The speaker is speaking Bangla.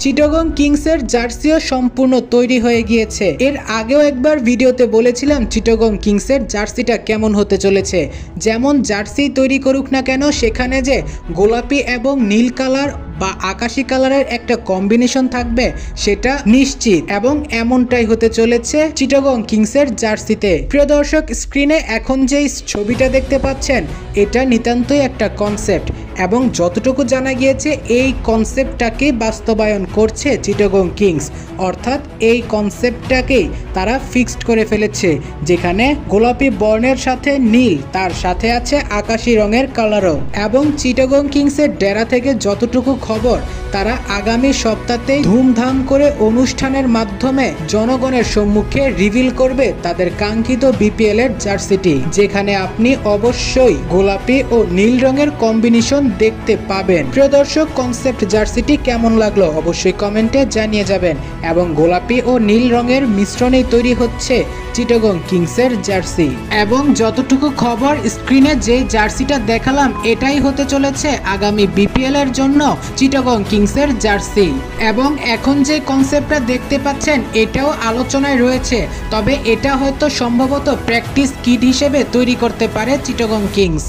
চিটাগং কিংসের জার্সিও সম্পূর্ণ তৈরি হয়ে গিয়েছে। এর আগেও একবার ভিডিওতে বলেছিলাম চিটাগং কিংসের জার্সিটা কেমন হতে চলেছে। যেমন জার্সি তৈরি করুক না কেন, সেখানে যে গোলাপি এবং নীল কালার বা আকাশি কালারের একটা কম্বিনেশন থাকবে সেটা নিশ্চিত, এবং এমনটাই হতে চলেছে চিটাগং কিংসের জার্সিতে। প্রিয় দর্শক, স্ক্রিনে এখন যেই ছবিটা দেখতে পাচ্ছেন এটা নিতান্তই একটা কনসেপ্ট, এবং যতটুকু জানা গিয়েছে এই কনসেপ্টটাকে বাস্তবায়ন করছে চিটাগং কিংস। অর্থাৎ এই কনসেপ্টটাকেই তারা ফিক্সড করে ফেলেছে, যেখানে গোলাপি বর্ণের সাথে নীল, তার সাথে আছে আকাশি রঙের কালারও। এবং চিটাগং কিংসের ডেরা থেকে যতটুকু খবর, তারা আগামী সপ্তাহতেই ধুমধাম করে অনুষ্ঠানের মাধ্যমে জনগণের সম্মুখে রিভিল করবে তাদের কাঙ্ক্ষিত বিপিএল এর জার্সিটি, যেখানে আপনি অবশ্যই গোলাপি ও নীল রঙের কম্বিনেশন দেখতে পাবেন। প্রিয় দর্শক, কনসেপ্ট জার্সিটি কেমন লাগলো অবশ্যই কমেন্টে জানিয়ে যাবেন। এবং গোলাপি ও নীল রঙের মিশ্রণেই তৈরি হচ্ছে চিটাগং কিংসের জার্সি। এবং যতটুকু খবর, স্ক্রিনে যে জার্সিটা দেখালাম এটাই হতে চলেছে আগামী বিপিএল এর জন্য চিটাগং কিংসের জার্সি। এবং এখন যে কনসেপ্টটা দেখতে পাচ্ছেন এটাও আলোচনায় রয়েছে, তবে এটা হয়তো সম্ভবত প্র্যাকটিস কিট হিসেবে তৈরি করতে পারে চিটাগং কিংস।